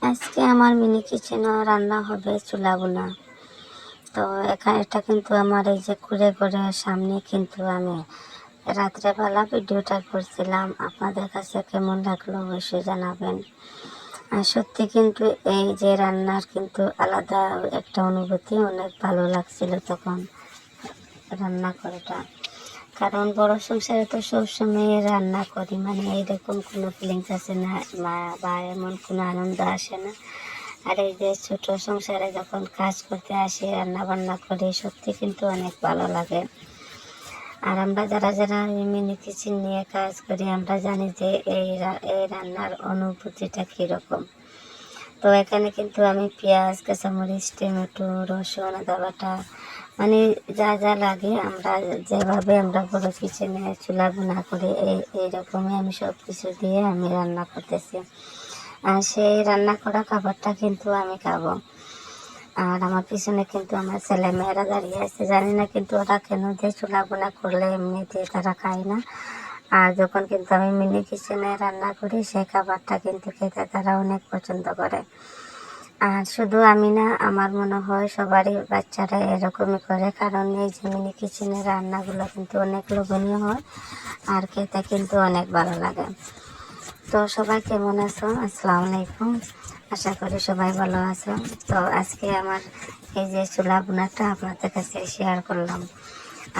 আজকে আমার মিনি কিচেনে রান্না হবে চুলা বোনা। তো এটা কিন্তু আমার এই যে কুড়ে সামনে কিন্তু আমি রাত্রেবেলা ভিডিওটা করছিলাম। আপনাদের কাছে কেমন লাগলো অবশ্যই জানাবেন। আর সত্যি কিন্তু এই যে রান্নার কিন্তু আলাদা একটা অনুভূতি, অনেক ভালো লাগছিল তখন রান্না করাটা। কারণ বড় সংসারে তো সবসময় রান্না করি, মানে এইরকম কোনো ফিলিংস আসে না বা এমন কোনো আনন্দ আসে না। আর এই যে ছোট সংসারে যখন কাজ করতে আসি, রান্না বান্না করি, সত্যি কিন্তু অনেক ভালো লাগে। আর আমরা যারা যারা মিনি কিচেন নিয়ে কাজ করি, আমরা জানি যে এই রান্নার অনুভূতিটা কীরকম। তো এখানে কিন্তু আমি পেঁয়াজ, কাঁচামরিচ, টমেটো, রসুন, আদা বাটা, মানে যা যা লাগে আমরা যেভাবে আমরা বড় কিচেনে চুলা বোনা করি এইরকমই আমি সব কিছু দিয়ে আমি রান্না করতেছি। আর সেই রান্না করা খাবারটা কিন্তু আমি খাবো। আর আমার পিছনে কিন্তু আমার ছেলেমেয়েরা দাঁড়িয়ে আছে, জানি না কিন্তু ওরা কেন যে চুলা বোনা করলে এমনিতে তারা খায় না। আর যখন কিন্তু আমি মিনি কিচেনে রান্না করি, সেই খাবারটা কিন্তু খেতে তারা অনেক পছন্দ করে। আর শুধু আমি না, আমার মনে হয় সবারই বাচ্চারা এরকমই করে, কারণ এই যে মিনি কিচেনের রান্নাগুলো কিন্তু অনেক লোভনীয় হয় আর খেতে কিন্তু অনেক ভালো লাগে। তো সবাই কেমন আছো? আসসালামু আলাইকুম, আশা করি সবাই ভালো আছো। তো আজকে আমার এই যে চুলা বোনাটা আপনাদের কাছে শেয়ার করলাম।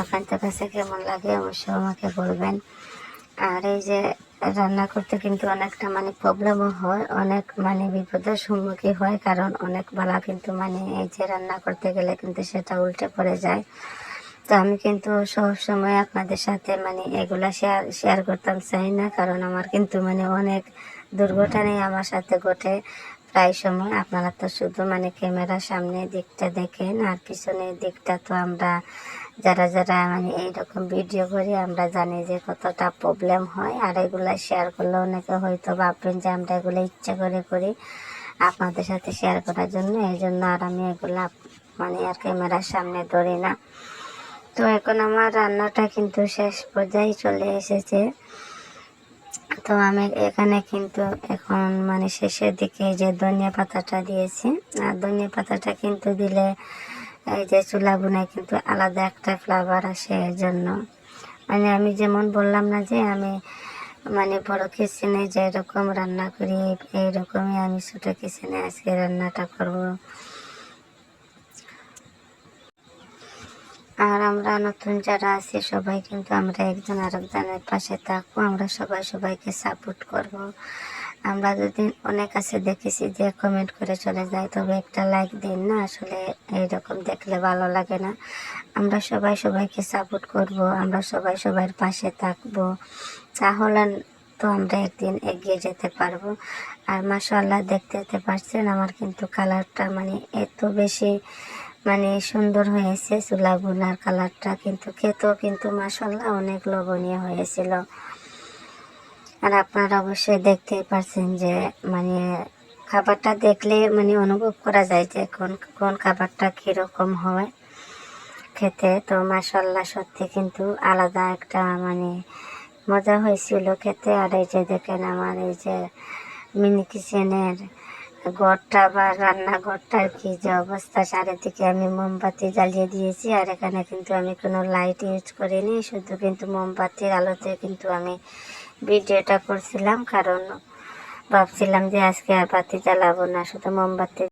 আপনাদের কাছে কেমন লাগে অবশ্যই আমাকে বলবেন। আর এই যে রান্না করতে কিন্তু অনেকটা মানে প্রবলেমও হয়, অনেক মানে বিপদের সম্মুখীন হয়, কারণ অনেক বেলা কিন্তু মানে এই যে রান্না করতে গেলে কিন্তু সেটা উল্টে পড়ে যায়। তো আমি কিন্তু সবসময় আপনাদের সাথে মানে এগুলা শেয়ার করতাম চাই না, কারণ আমার কিন্তু মানে অনেক দুর্ঘটনাই আমার সাথে ঘটে প্রায় সময়। আপনারা তো শুধু মানে ক্যামেরার সামনে দিকটা দেখেন, আর পিছনের দিকটা তো আমরা যারা যারা মানে এইরকম ভিডিও করি আমরা জানি যে কতটা প্রবলেম হয়। আর এগুলা শেয়ার করলে অনেকে হয়তো ভাববেন যে আমরা এগুলো ইচ্ছা করে করি আপনাদের সাথে শেয়ার করার জন্য, এই জন্য আর আমি এগুলা মানে আর ক্যামেরার সামনে ধরি না। তো এখন আমার রান্নাটা কিন্তু শেষ পর্যায়ে চলে এসেছে। তো আমি এখানে কিন্তু এখন মানে শেষের দিকে যে ধনিয়া পাতাটা দিয়েছি। আর ধনিয়া পাতাটা কিন্তু দিলে এই যে চুলা বোনায় কিন্তু আলাদা একটা ফ্লেভার আসে। এর জন্য মানে আমি যেমন বললাম না যে আমি মানে বড় কিচেনে যেরকম রান্না করি, এইরকমই আমি ছোটো কিচেনে আজকে রান্নাটা করব। আর আমরা নতুন যারা আছি সবাই কিন্তু আমরা একজন আরেকজনের পাশে থাকবো, আমরা সবাই সবাইকে সাপোর্ট করব। আমরা যদি অনেক কাছে দেখেছি যে কমেন্ট করে চলে যায়, তবে একটা লাইক দিন না, আসলে এইরকম দেখলে ভালো লাগে না। আমরা সবাই সবাইকে সাপোর্ট করব, আমরা সবাই সবার পাশে থাকবো, তাহলে তো আমরা একদিন এগিয়ে যেতে পারবো। আর মাশাআল্লাহ দেখতে পাচ্ছেন আমার কিন্তু কালারটা মানে এত বেশি মানে সুন্দর হয়েছে। চুলা বোনার কালারটা কিন্তু খেতেও কিন্তু মাশাআল্লাহ অনেক লোভনীয় হয়েছিল। আর আপনারা অবশ্যই দেখতেই পাচ্ছেন যে মানে খাবারটা দেখলে মানে অনুভব করা যায় যে কোন খাবারটা কীরকম হয় খেতে। তো মাশাআল্লাহ সত্যি কিন্তু আলাদা একটা মানে মজা হয়েছিল খেতে। আর এই যে দেখেন আমার এই যে মিনি কিচেনের ঘরটা বা রান্নাঘরটার কি যে অবস্থা, চারিদিকে আমি মোমবাতি জ্বালিয়ে দিয়েছি। আর এখানে কিন্তু আমি কোনো লাইট ইউজ করিনি, শুধু কিন্তু মোমবাতির আলোতে কিন্তু আমি ভিডিওটা করছিলাম, কারণ ভাবছিলাম যে আজকে আর বাতি জ্বালাবো না, শুধু মোমবাতি